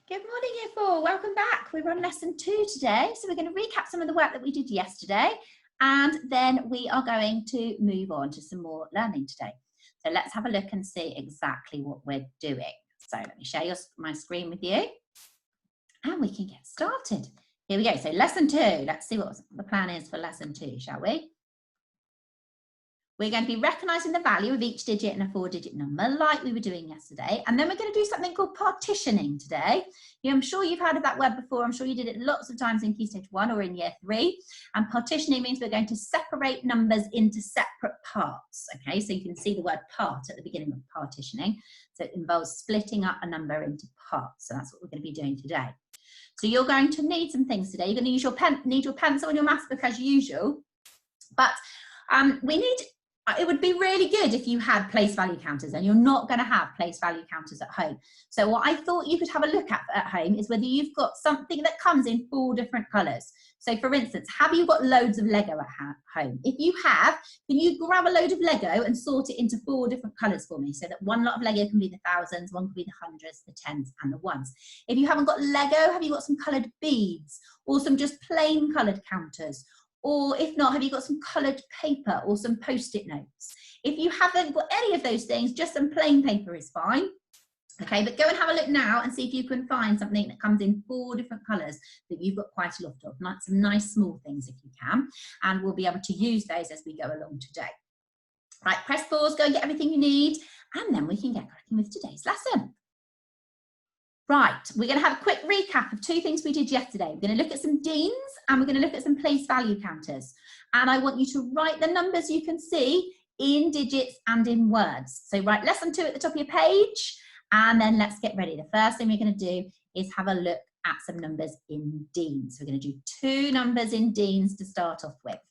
Good morning, Year 4. Welcome back. We're on lesson 2 today. So we're going to recap some of the work that we did yesterday, and then we are going to move on to some more learning today. So let's have a look and see exactly what we're doing. So let me share my screen with you, and we can get started. Here we go. So lesson 2. Let's see what the plan is for lesson 2, shall we? We're going to be recognising the value of each digit in a 4-digit number like we were doing yesterday. And then we're going to do something called partitioning today. I'm sure you've heard of that word before. I'm sure you did it lots of times in Key Stage 1 or in Year 3. And partitioning means we're going to separate numbers into separate parts. Okay, so you can see the word part at the beginning of partitioning. So it involves splitting up a number into parts. So that's what we're going to be doing today. So you're going to need some things today. You're going to use your need your pencil and your maths book as usual. But it would be really good if you had place value counters, and you're not going to have place value counters at home. So what I thought you could have a look at home is whether you've got something that comes in 4 different colours. So for instance, have you got loads of Lego at home? If you have, can you grab a load of Lego and sort it into 4 different colours for me, so that one lot of Lego can be the thousands, one can be the hundreds, the tens and the ones. If you haven't got Lego, have you got some coloured beads or some just plain coloured counters? Or if not, have you got some coloured paper or some post-it notes? If you haven't got any of those things, just some plain paper is fine. Okay, but go and have a look now and see if you can find something that comes in 4 different colours that you've got quite a lot of. Like some nice small things if you can, and we'll be able to use those as we go along today. Right, press pause, go and get everything you need, and then we can get cracking with today's lesson. Right, we're going to have a quick recap of 2 things we did yesterday. We're going to look at some deans and we're going to look at some place value counters. And I want you to write the numbers you can see in digits and in words. So write lesson 2 at the top of your page, and then let's get ready. The first thing we're going to do is have a look at some numbers in deans. We're going to do 2 numbers in deans to start off with.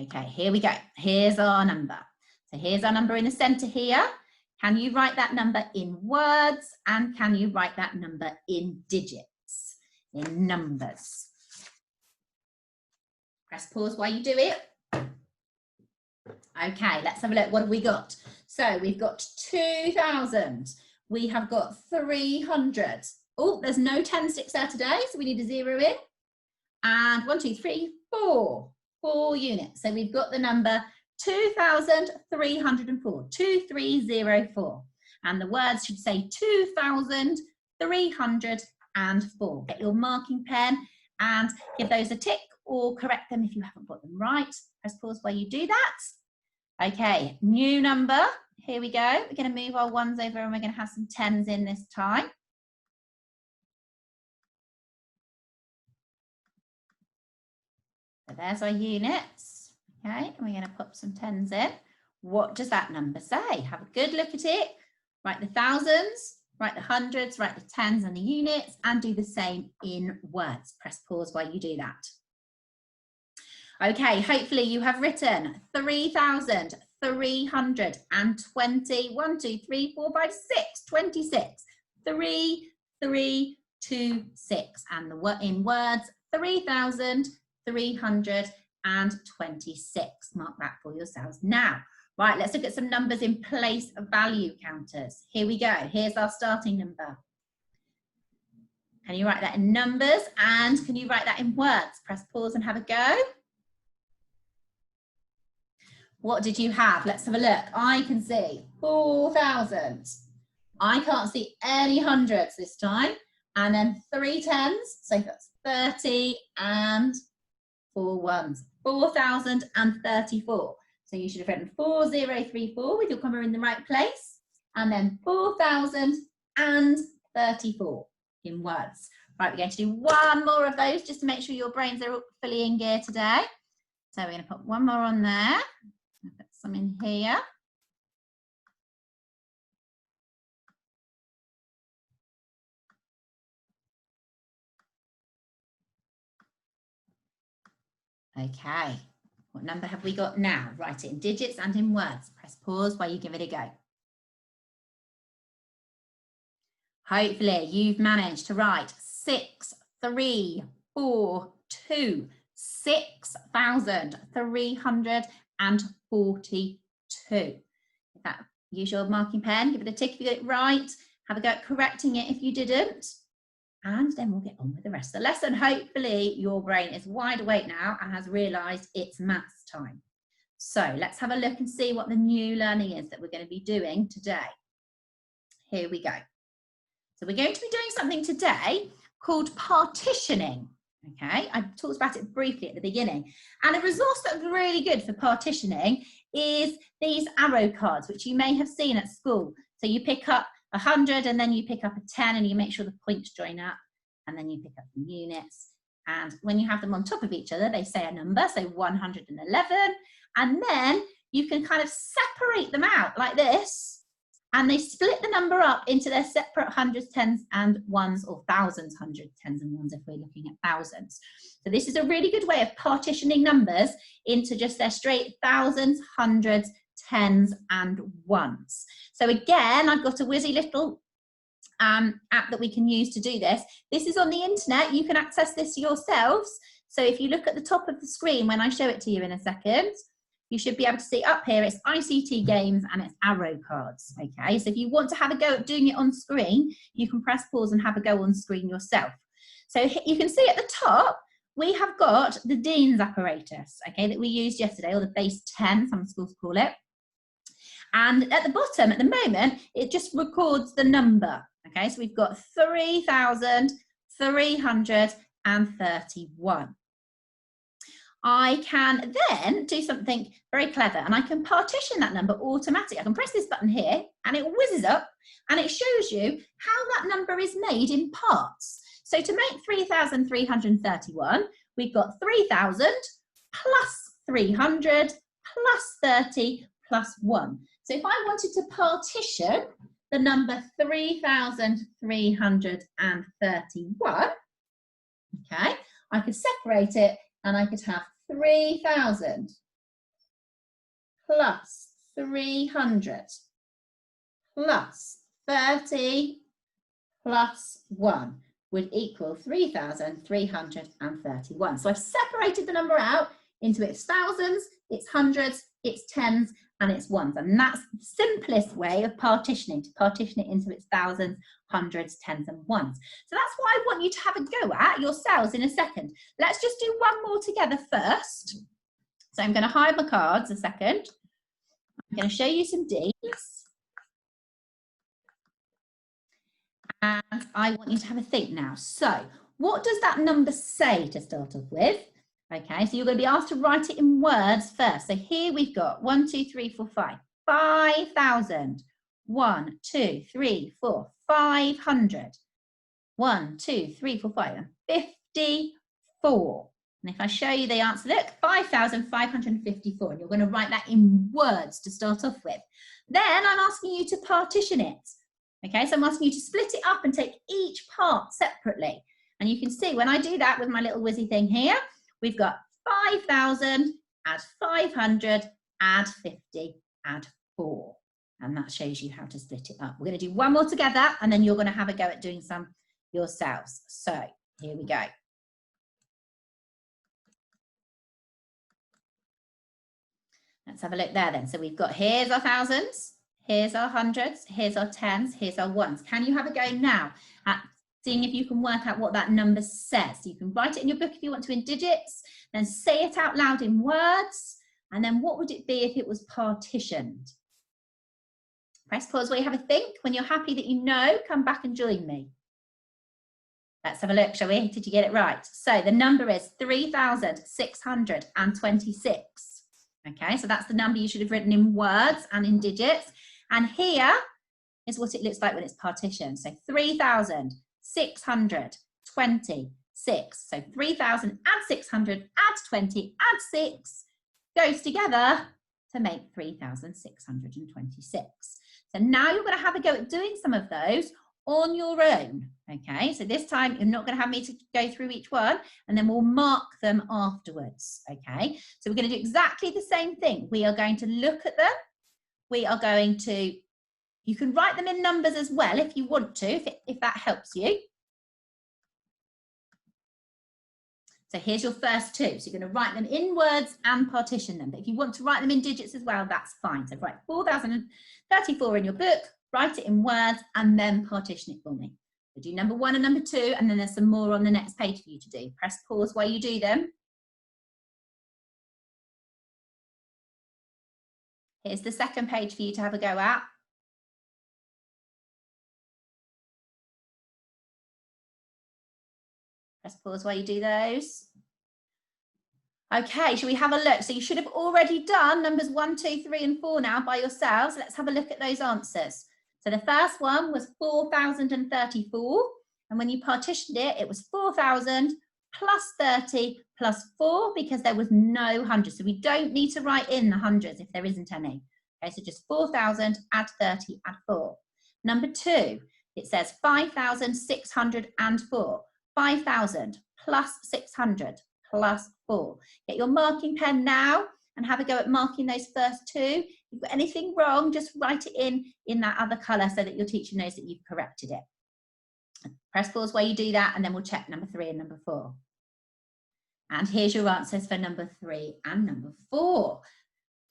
Okay, here we go. Here's our number. So here's our number in the centre here. Can you write that number in words, and can you write that number in digits, in numbers? Press pause while you do it. Okay, let's have a look. What have we got? So we've got 2,000. We have got 300. Oh, there's no 10 sticks there today, so we need a 0 in. And 1, 2, 3, 4. 4 units. So we've got the number 2,304, 2304, and the words should say 2,304. Get your marking pen and give those a tick or correct them if you haven't got them right. Press pause while you do that. Okay, new number. Here we go. We're going to move our 1s over and we're going to have some 10s in this time. So there's our units. Okay, and we're going to put some 10s in. What does that number say? Have a good look at it. Write the thousands, write the hundreds, write the tens and the units, and do the same in words. Press pause while you do that. Okay, hopefully you have written 3,320. 1, 2, 3, 4, 5, 6, 26. 3, 3, 2, 6. And in words, 3,326. Mark that for yourselves. Now, right, let's look at some numbers in place value counters. Here we go. Here's our starting number. Can you write that in numbers, and can you write that in words? Press pause and have a go. What did you have? Let's have a look. I can see 4,000. I can't see any hundreds this time. And then 3 tens, so that's 30 and 4 ones. 4,034. So you should have written 4034 with your comma in the right place, and then 4,034 in words. Right, we're going to do 1 more of those just to make sure your brains are fully in gear today. So we're going to put 1 more on there. I'll put some in here. Okay, what number have we got now? Write it in digits and in words. Press pause while you give it a go. Hopefully you've managed to write 6,342. 6,342. Use your marking pen, give it a tick if you get it right. Have a go at correcting it if you didn't. And then we'll get on with the rest of the lesson. Hopefully your brain is wide awake now and has realised it's maths time. So let's have a look and see what the new learning is that we're going to be doing today. Here we go. So we're going to be doing something today called partitioning. Okay, I talked about it briefly at the beginning. And a resource that's really good for partitioning is these arrow cards, which you may have seen at school. So you pick up 100 and then you pick up a 10 and you make sure the points join up, and then you pick up the units. And when you have them on top of each other, they say a number, so 111. And then you can kind of separate them out like this. And they split the number up into their separate hundreds, tens and ones, or thousands, hundreds, tens and ones if we're looking at thousands. So this is a really good way of partitioning numbers into just their straight thousands, hundreds, tens and ones. So again, I've got a whizzy little app that we can use to do this. This is on the internet. You can access this yourselves. So if you look at the top of the screen when I show it to you in a second, you should be able to see up here, it's ICT games and it's arrow cards, okay? So if you want to have a go at doing it on screen, you can press pause and have a go on screen yourself. So you can see at the top, we have got the Dean's apparatus, okay, that we used yesterday, or the base 10, some schools call it. And at the bottom, at the moment, it just records the number, okay? So we've got 3,331. I can then do something very clever, and I can partition that number automatically. I can press this button here and it whizzes up and it shows you how that number is made in parts. So to make 3,331, we've got 3,000 plus 300 plus 30 plus 1. So if I wanted to partition the number 3,331, okay, I could separate it and I could have 3,000 plus 300 plus 30 plus 1 would equal 3,331. So I've separated the number out into its thousands, its hundreds, its tens, and its ones. And that's the simplest way of partitioning, to partition it into its thousands, hundreds, tens, and ones. So that's what I want you to have a go at yourselves in a second. Let's just do one more together first. So I'm going to hide my cards a second. I'm going to show you some Ds. And I want you to have a think now. So what does that number say to start off with? Okay, so you're going to be asked to write it in words first. So here we've got 1, 2, 3, 4, 5. 5,000. 1, 2, 3, 4. 500. 1, 2, 3, 4, 5. And 54. And if I show you the answer, look, 5,554. And you're going to write that in words to start off with. Then I'm asking you to partition it. Okay, so I'm asking you to split it up and take each part separately. And you can see when I do that with my little whizzy thing here, we've got 5,000, add 500, add 50, add 4. And that shows you how to split it up. We're going to do one more together, and then you're going to have a go at doing some yourselves. So here we go. Let's have a look there then. So we've got, here's our thousands, here's our hundreds, here's our tens, here's our ones. Can you have a go now at seeing if you can work out what that number says? You can write it in your book if you want to in digits, then say it out loud in words, and then what would it be if it was partitioned? Press pause while you have a think. When you're happy that you know, come back and join me. Let's have a look, shall we? Did you get it right? So the number is 3,626. Okay, so that's the number you should have written in words and in digits. And here is what it looks like when it's partitioned. So 3,626. So 3,000 add 600, add 20, add 6 goes together to make 3,626. So now you're going to have a go at doing some of those on your own. Okay, so this time you're not going to have me to go through each one, and then we'll mark them afterwards. Okay, so we're going to do exactly the same thing. We are going to look at them. We are going to, you can write them in numbers as well if you want to, if that helps you. So here's your first two. So you're going to write them in words and partition them. But if you want to write them in digits as well, that's fine. So write 4,034 in your book, write it in words, and then partition it for me. So do number 1 and number 2, and then there's some more on the next page for you to do. Press pause while you do them. Here's the second page for you to have a go at. Press pause while you do those. Okay, shall we have a look? So you should have already done numbers 1, 2, 3, and 4 now by yourselves. Let's have a look at those answers. So the first one was 4,034. And when you partitioned it, it was 4,000 plus 30 plus 4 because there was no hundreds. So we don't need to write in the hundreds if there isn't any. Okay, so just 4,000, add 30, add 4. Number 2, it says 5,604. 5,000 plus 600 plus 4. Get your marking pen now and have a go at marking those first 2. If you've got anything wrong, just write it in that other colour so that your teacher knows that you've corrected it. Press pause while you do that, and then we'll check number 3 and number 4. And here's your answers for number 3 and number 4.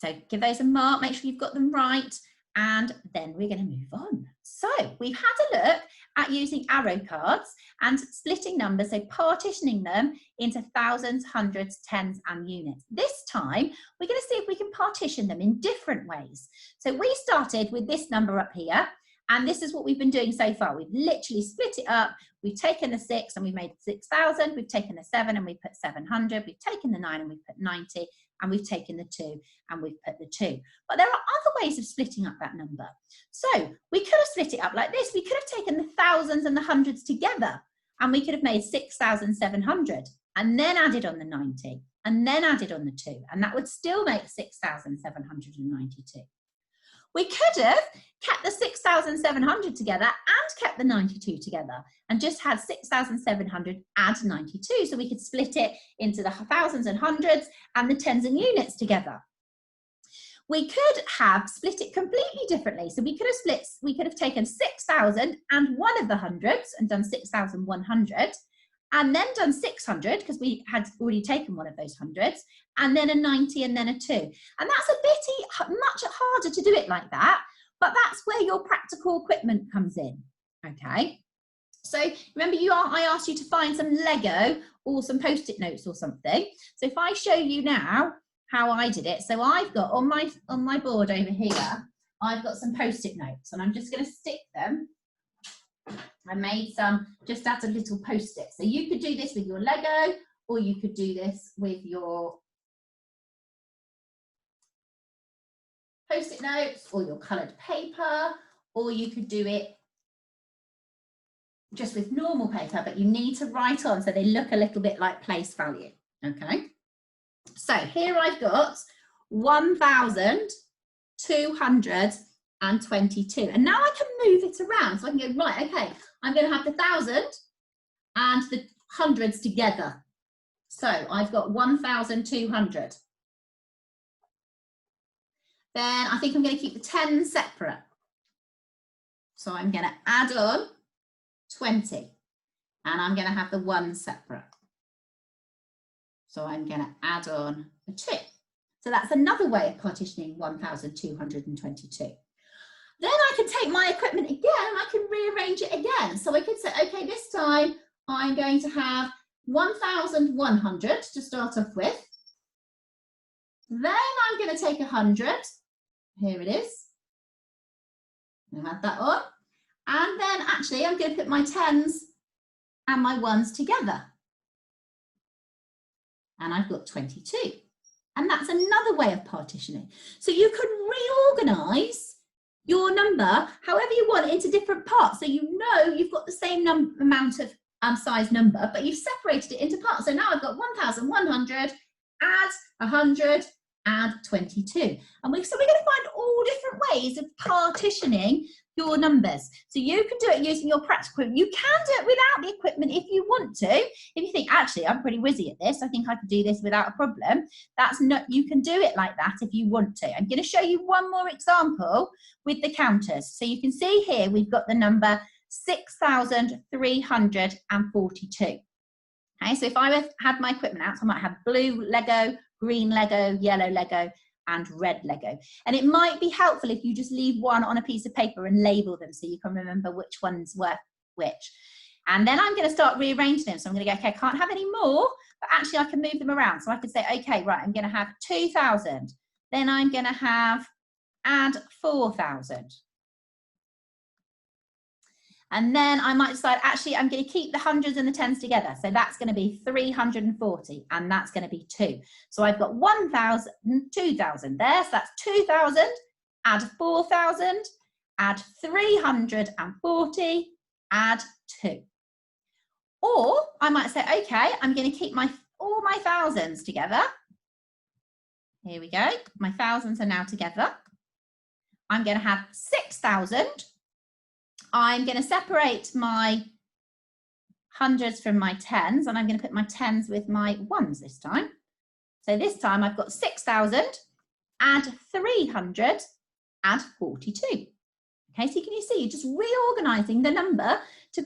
So give those a mark, make sure you've got them right, and then we're going to move on. So we've had a look at using arrow cards and splitting numbers, so partitioning them into thousands, hundreds, tens, and units. This time, we're going to see if we can partition them in different ways. So we started with this number up here, and this is what we've been doing so far. We've literally split it up. We've taken the 6 and we made 6,000. We've taken the 7 and we put 700. We've taken the 9 and we've put 90. And we've taken the 2 and we've put the 2. But there are other ways of splitting up that number. So we could have split it up like this. We could have taken the thousands and the hundreds together, and we could have made 6,700 and then added on the 90 and then added on the 2, and that would still make 6,792. We could have kept the 6,700 together and kept the 92 together and just had 6,700 add 92. So we could split it into the thousands and hundreds and the tens and units together. We could have split it completely differently. So we could have taken 6,000 and one of the hundreds and done 6,100, and then done 600 because we had already taken one of those hundreds, and then a 90 and then a 2. And that's a bit much harder to do it like that, but that's where your practical equipment comes in. Okay, so remember I asked you to find some Lego or some Post-it notes or something. So if I show you now how I did it, so I've got on my board over here, I've got some Post-it notes, and I'm just going to stick them. I made some, just add a little Post-it. So you could do this with your Lego, or you could do this with your Post-it notes or your coloured paper, or you could do it just with normal paper, but you need to write on so they look a little bit like place value. Okay, so here I've got 1,222, and now I can move it around. So I can go, right, okay, I'm going to have the 1,000 and the hundreds together. So I've got 1,200. Then I think I'm going to keep the 10 separate. So I'm going to add on 20, and I'm going to have the 1 separate. So I'm going to add on a 2. So that's another way of partitioning 1,222. Then I can take my equipment again and I can rearrange it again. So I could say, okay, this time I'm going to have 1,100 to start off with. Then I'm going to take 100. Here it is. I'm going to add that on. And then actually I'm going to put my 10s and my 1s together. And I've got 22. And that's another way of partitioning. So you can reorganise your number however you want into different parts. So you know you've got the same amount of size number, but you've separated it into parts. So now I've got 1,100, add 100, add 22. And so we're going to find all different ways of partitioning your numbers. So you can do it using your practical equipment. You can do it without the equipment if you want to. If you think, actually, I'm pretty whizzy at this, I think I could do this without a problem. That's not, you can do it like that if you want to. I'm going to show you one more example with the counters. So you can see here, we've got the number 6,342. Okay, so if I had my equipment out, so I might have blue Lego, green Lego, yellow Lego, and red Lego. And it might be helpful if you just leave one on a piece of paper and label them so you can remember which ones were which. And then I'm going to start rearranging them. So I'm going to go, okay, I can't have any more, but actually I can move them around. So I can say, okay, right, I'm going to have 2,000. Then I'm going to add 4,000. And then I might decide, actually, I'm going to keep the hundreds and the tens together. So that's going to be 340, and that's going to be 2. So I've got 1,000, 2,000 there. So that's 2,000, add 4,000, add 340, add 2. Or I might say, okay, I'm going to keep all my thousands together. Here we go. My thousands are now together. I'm going to have 6,000. I'm going to separate my hundreds from my tens, and I'm going to put my tens with my ones this time. So this time I've got 6,000, add 300, add 42. Okay, so can you see, you're just reorganizing the number to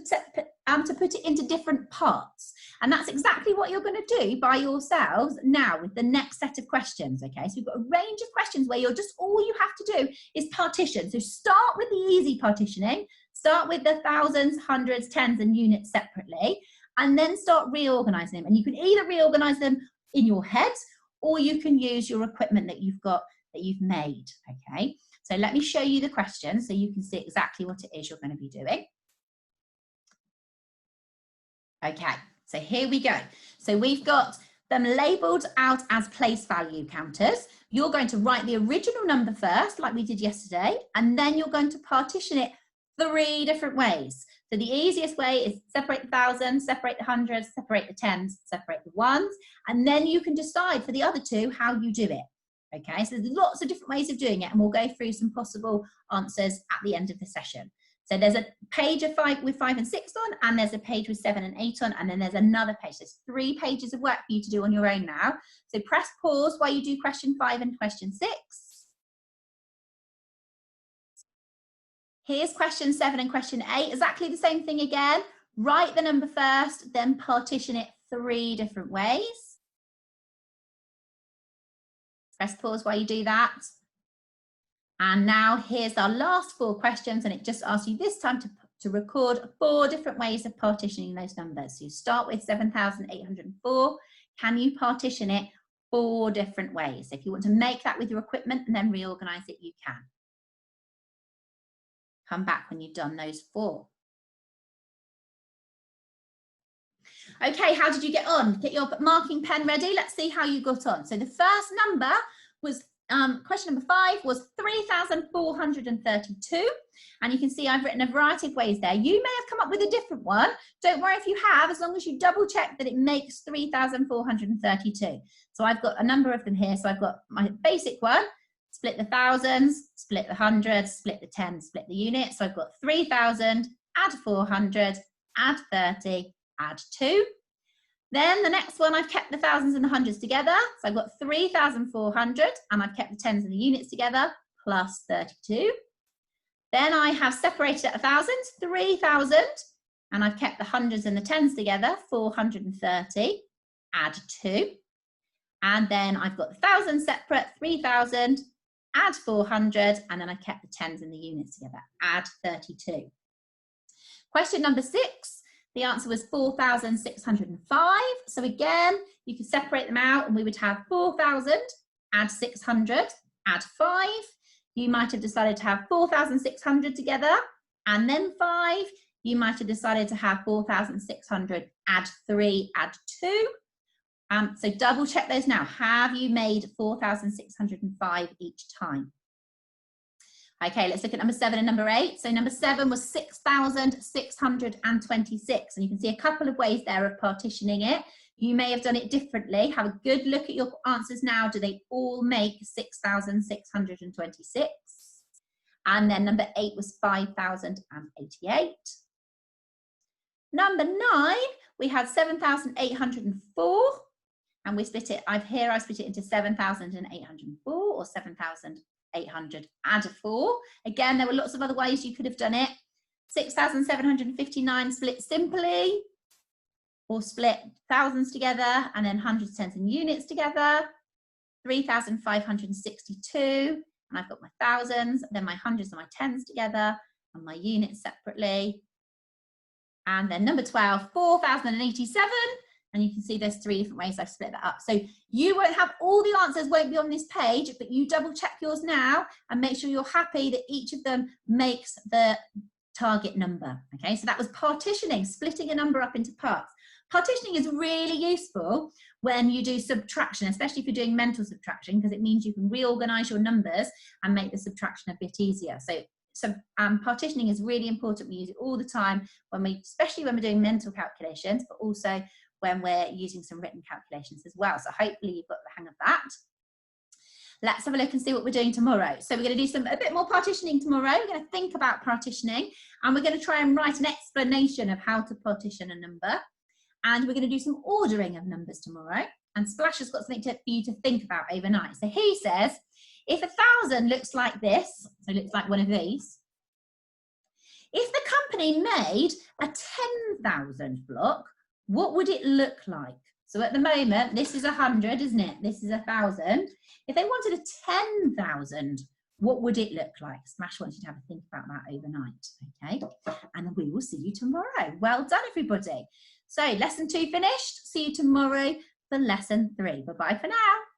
put it into different parts. And that's exactly what you're going to do by yourselves now with the next set of questions. Okay, so we've got a range of questions where all you have to do is partition. So start with the easy partitioning, start with the thousands, hundreds, tens and units separately, and then start reorganizing them. And you can either reorganize them in your head, or you can use your equipment that you've got, that you've made. Okay, so let me show you the question so you can see exactly what it is you're going to be doing. Okay, so here we go. So we've got them labelled out as place value counters. You're going to write the original number first, like we did yesterday, and then you're going to partition it 3 different ways. So the easiest way is separate the thousands, separate the hundreds, separate the tens, separate the ones, and then you can decide for the other 2 how you do it. Okay, so there's lots of different ways of doing it, and we'll go through some possible answers at the end of the session. So there's a page of 5 with 5 and 6 on, and there's a page with 7 and 8 on, and then there's another page. There's 3 pages of work for you to do on your own now. So press pause while you do question 5 and question 6. Here's question 7 and question 8, exactly the same thing again. Write the number first, then partition it 3 different ways. Press pause while you do that. And now here's our last 4 questions, and it just asks you this time to record 4 different ways of partitioning those numbers. So you start with 7,804. Can you partition it 4 different ways? If you want to make that with your equipment and then reorganize it, you can. Come back when you've done those 4. Okay, how did you get on? Get your marking pen ready. Let's see how you got on. So the first number was question number 5 was 3,432, and you can see I've written a variety of ways there. You may have come up with a different one. Don't worry if you have, as long as you double check that it makes 3,432. So I've got a number of them here. So I've got my basic one, split the thousands, split the hundreds, split the tens, split the units. So I've got 3,000, add 400, add 30, add 2. Then the next one, I've kept the thousands and the hundreds together. So I've got 3,400, and I've kept the tens and the units together, plus 32. Then I have separated out the thousands, 3,000, and I've kept the hundreds and the tens together, 430, add 2. And then I've got the thousands separate, 3,000, add 400, and then I've kept the tens and the units together, add 32. Question number 6. The answer was 4,605. So again, you could separate them out, and we would have 4,000, add 600, add 5. You might have decided to have 4,600 together, and then 5. You might have decided to have 4,600, add 3, add 2. So double check those now. Have you made 4,605 each time? Okay, let's look at number 7 and number 8. So number 7 was 6,626, and you can see a couple of ways there of partitioning it. You may have done it differently. Have a good look at your answers now. Do they all make 6,626? And then number 8 was 5,088. Number 9, we had 7,804, and we split it. I split it into 7,804 or 7,800 add a 4. Again, there were lots of other ways you could have done it. 6,759 split simply, or split thousands together and then hundreds, tens and units together. 3,562, and I've got my thousands, then my hundreds and my tens together, and my units separately. And then number 12, 4,087. And you can see there's 3 different ways I've split that up. So you won't have all the answers, won't be on this page, but you double check yours now and make sure you're happy that each of them makes the target number. Okay, so that was partitioning, splitting a number up into parts. Partitioning is really useful when you do subtraction, especially if you're doing mental subtraction, because it means you can reorganize your numbers and make the subtraction a bit easier. So partitioning is really important. We use it all the time, especially when we're doing mental calculations, but also when we're using some written calculations as well. So hopefully you've got the hang of that. Let's have a look and see what we're doing tomorrow. So we're going to do a bit more partitioning tomorrow. We're going to think about partitioning, and we're going to try and write an explanation of how to partition a number. And we're going to do some ordering of numbers tomorrow. And Splash has got something for you to think about overnight. So he says, if 1,000 looks like this, so it looks like one of these, if the company made a 10,000 block, what would it look like? So at the moment, this is 100, isn't it? This is 1,000. If they wanted a 10,000, what would it look like? Smash wants you to have a think about that overnight, okay? And then we will see you tomorrow. Well done, everybody. So lesson 2 finished. See you tomorrow for lesson 3. Bye-bye for now.